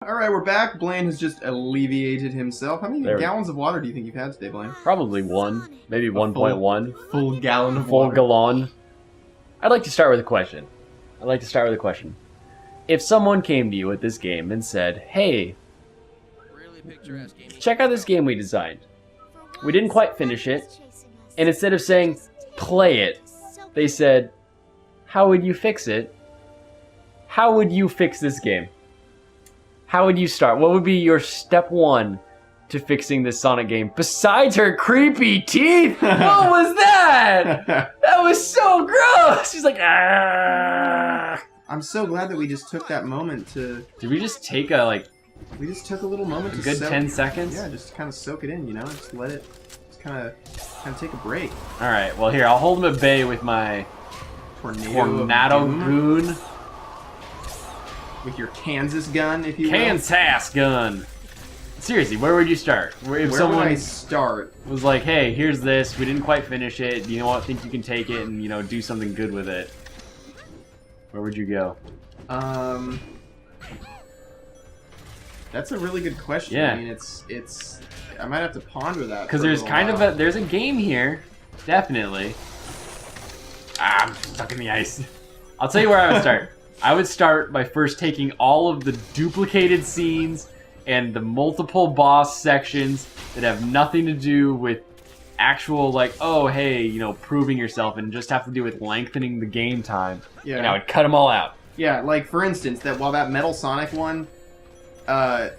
Alright, we're back. Blaine has just alleviated himself. How many gallons of water do you think you've had today, Blaine? Probably 1. Maybe 1.1. Full gallon of full water. gallon. I'd like to start with a question. If someone came to you with this game and said, hey, check out this game we designed. We didn't quite finish it. And instead of saying, play it, they said, how would you fix it? How would you fix this game? How would you start? What would be your step one to fixing this Sonic game? Besides her creepy teeth! What was that? That was so gross! She's like, ah! I'm so glad that we just took that moment to... Did we just take a, like... We just took a little moment to good 10 seconds? Yeah, just kind of soak it in, you know? Just let it... Just kind of take a break. Alright, well here, I'll hold him at bay with my... Tornado Goon. With your Kansas gun, if you will. Kansas gun! Seriously, where would you start? Where would I start? Was like, hey, here's this, we didn't quite finish it, do you know what, think you can take it and, you know, do something good with it? Where would you go? That's a really good question. Yeah. I mean, it's I might have to ponder that. Because there's kind of there's a game here, definitely. Ah, I'm stuck in the ice. I'll tell you where I would start. I would start by first taking all of the duplicated scenes and the multiple boss sections that have nothing to do with actual, like, oh, hey, you know, proving yourself and just have to do with lengthening the game time. Yeah. And I would cut them all out. Yeah, like, for instance, while that Metal Sonic one was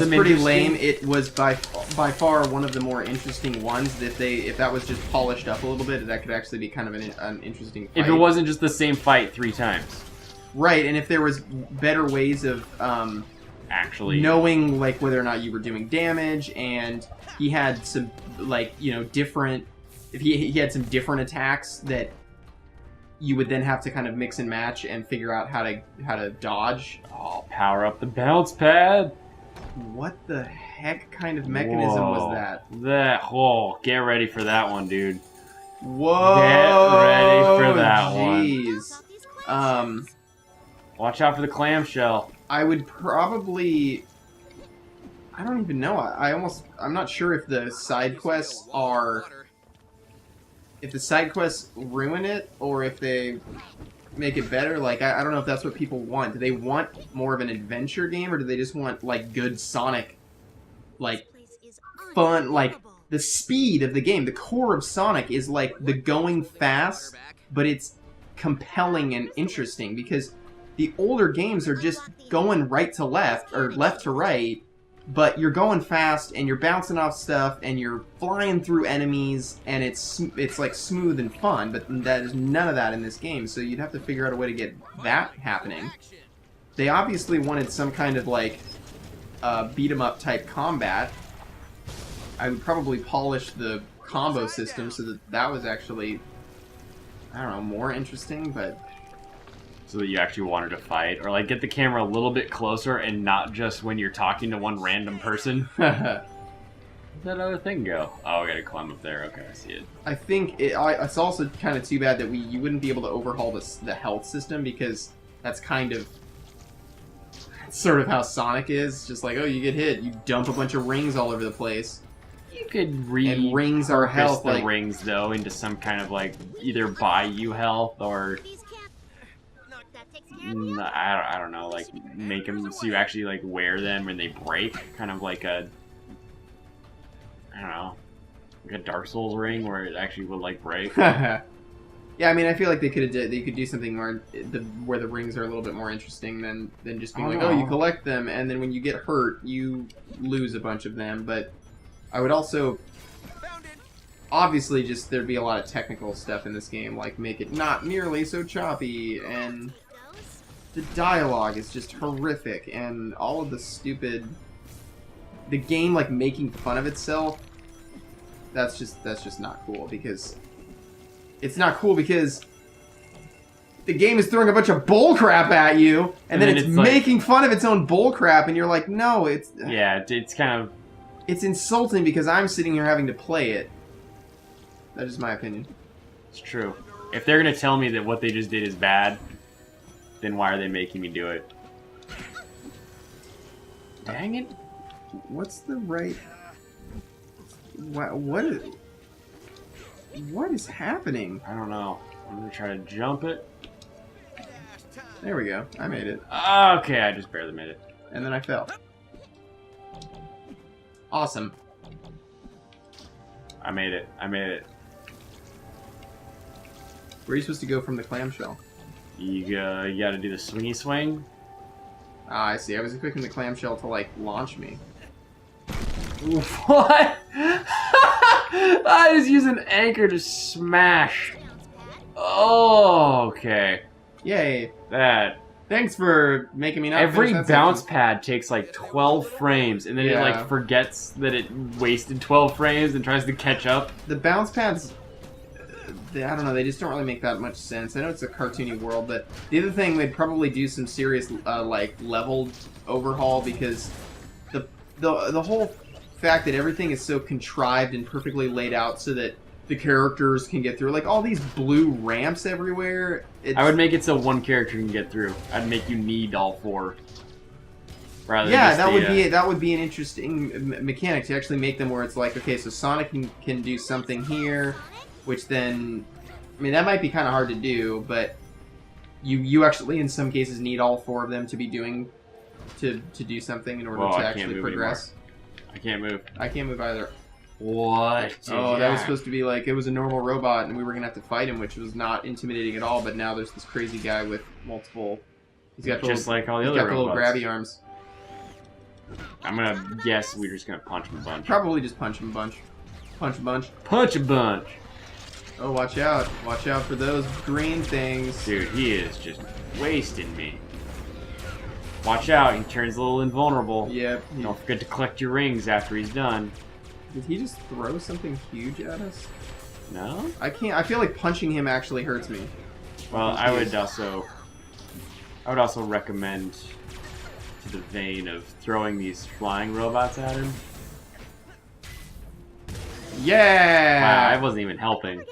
pretty lame, it was by far one of the more interesting ones. If that was just polished up a little bit, that could actually be kind of an interesting fight. If it wasn't just the same fight 3 times. Right, and if there was better ways of actually knowing, like, whether or not you were doing damage, and he had some, like, you know, different... If he had some different attacks that you would then have to kind of mix and match and figure out how to dodge. Oh, power up the bounce pad! What the heck kind of mechanism was that? Get ready for that one, dude. Whoa! Get ready for that one. Watch out for the clamshell. I would probably... I don't even know. I'm not sure if the side quests are... If the side quests ruin it, or if they make it better. Like, I don't know if that's what people want. Do they want more of an adventure game, or do they just want, like, good Sonic, like, fun, like, the speed of the game? The core of Sonic is, like, the going fast, but it's compelling and interesting, because the older games are just going right to left, or left to right, but you're going fast, and you're bouncing off stuff, and you're flying through enemies, and it's like smooth and fun, but there's none of that in this game, so you'd have to figure out a way to get that happening. They obviously wanted some kind of, like, beat-em-up type combat. I would probably polish the combo system so that was actually, I don't know, more interesting, but... So that you actually wanted to fight, or like get the camera a little bit closer and not just when you're talking to one random person. Where'd that other thing go? Oh, I gotta climb up there. Okay, I see it. I think it's also kind of too bad that you wouldn't be able to overhaul the health system, because that's kind of sort of how Sonic is. Just like, oh, you get hit, you dump a bunch of rings all over the place. You could and rings are health. The rings though into some kind of, like, either buy you health or. I don't know, like, make them so you actually, like, wear them when they break, kind of like a, I don't know, like a Dark Souls ring where it actually would, like, break. Yeah, I mean, I feel like they could do something more where the rings are a little bit more interesting than just being like, oh, you collect them, and then when you get hurt, you lose a bunch of them. But I would also, obviously, just there'd be a lot of technical stuff in this game, like make it not nearly so choppy, and the dialogue is just horrific, and all of the stupid... The game, like, making fun of itself, that's just not cool, because... It's not cool because the game is throwing a bunch of bullcrap at you, and then it's making fun of its own bullcrap, and you're like, no, it's... Yeah, it's kind of... It's insulting because I'm sitting here having to play it. That is my opinion. It's true. If they're gonna tell me that what they just did is bad... then why are they making me do it? Dang it. What's the right... What is happening? I don't know. I'm gonna try to jump it. There we go. I made it. Okay, I just barely made it. And then I fell. Awesome. I made it. I made it. Where are you supposed to go from the clamshell? You gotta do the swingy swing. Ah, I see. I was expecting the clamshell to, like, launch me. What? I just use an anchor to smash. Oh, okay. Yay. That. Thanks for making me not Every finish that bounce section. pad takes like 12 frames, and then it Yeah. like forgets that it wasted 12 frames and tries to catch up. The bounce pads, I don't know, they just don't really make that much sense. I know it's a cartoony world, but the other thing, they'd probably do some serious, like, level overhaul, because the whole fact that everything is so contrived and perfectly laid out so that the characters can get through, like, all these blue ramps everywhere. I would make it so one character can get through. I'd make you need all four. Rather Yeah, than just that would be an interesting mechanic to actually make them where it's like, okay, so Sonic can do something here, which then, I mean, that might be kind of hard to do, but you actually in some cases need all four of them to be doing to do something in order to actually progress. I can't move. I can't move either. What? Oh, that was supposed to be like, it was a normal robot and we were gonna have to fight him, which was not intimidating at all. But now there's this crazy guy with multiple. He's got just like all the he's other got the little robots. grabby arms. I'm gonna guess we're just gonna punch him a bunch. Probably just punch him a bunch. Punch a bunch. Punch a bunch. Oh, watch out! Watch out for those green things. Dude, he is just wasting me. Watch out, he turns a little invulnerable. Yep. Don't forget to collect your rings after he's done. Did he just throw something huge at us? No? I can't. I feel like punching him actually hurts me. Well, I would also recommend to the vein of throwing these flying robots at him. Yeah. Wow, I wasn't even helping.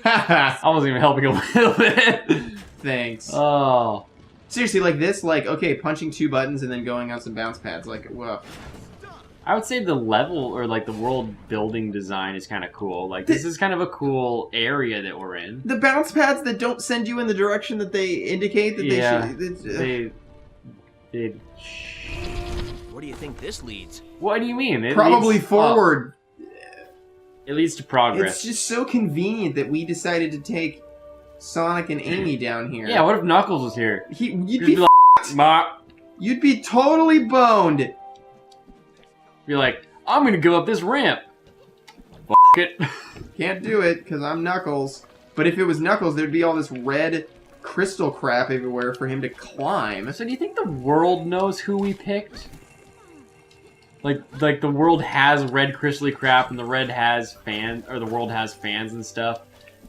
I wasn't even helping a little bit. Thanks. Oh. Seriously, like this, like, okay, punching two buttons and then going on some bounce pads, like, whoa. I would say the level, or like the world building design is kind of cool. Like, this is kind of a cool area that we're in. The bounce pads that don't send you in the direction that they indicate that Yeah, they should... Where do you think this leads? What do you mean? It Probably leads forward. up. It leads to progress. It's just so convenient that we decided to take Sonic and Amy down here. Yeah, what if Knuckles was here? You'd He'd be be like, "Ma." You'd be totally boned. Be like, I'm gonna go up this ramp. F it. Can't do it, because I'm Knuckles. But if it was Knuckles, there'd be all this red crystal crap everywhere for him to climb. So do you think the world knows who we picked? Like the world has red crystally crap and the world has fans and stuff.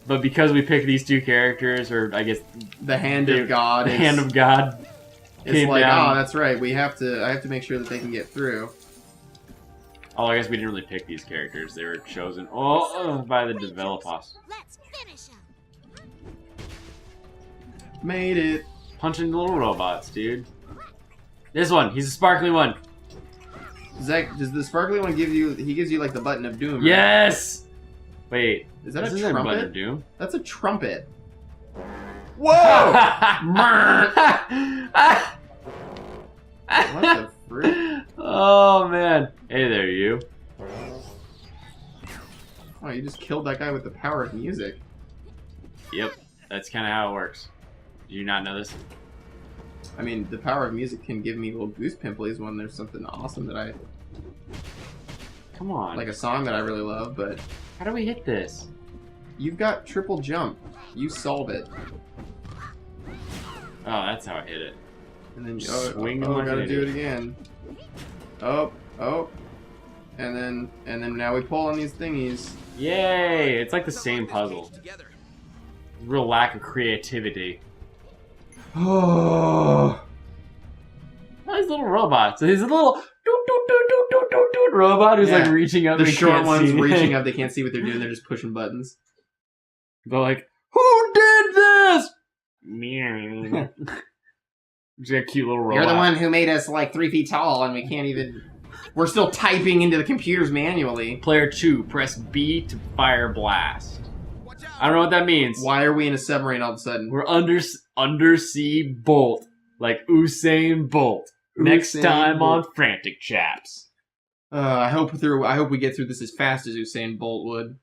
But because we picked these two characters, or I guess The hand of God. the hand of God It's came like, down. oh, that's right. I have to make sure that they can get through. Oh, I guess we didn't really pick these characters. They were chosen by the developers. Let's finish him. Made it. Punching little robots, dude. This one, he's a sparkly one. Zach, does the sparkly one give you? He gives you like the button of doom. Right? Yes. Wait, Is that this a isn't Button trumpet? of Doom. That's a trumpet. Whoa! What the fruit? Oh man! Hey there, you. Oh, you just killed that guy with the power of music. Yep, that's kind of how it works. Did you not know this? I mean, the power of music can give me little goose pimplies when there's something awesome that I Come on. like, a song that I really love. But How do we hit this? you've got triple jump. You solve it, Oh, that's how I hit it. and then Swing oh, like gotta an do it idiot. again. Oh, and then now we pull on these thingies. Yay! It's like the same puzzle. Real lack of creativity. Oh. These little robots. He's a little doot robot who's like Yeah. reaching up. The and short can't ones see reaching anything. up, they can't see what they're doing. They're just pushing buttons. They're like, who did this? Me. Just a cute little robot. You're the one who made us like 3 feet tall, and we can't even. We're still typing into the computers manually. Player 2, press B to fire blast. I don't know what that means. Why are we in a submarine all of a sudden? We're undersea bolt, like Usain Bolt. Next time on Frantic Chaps. I hope we get through this as fast as Usain Bolt would.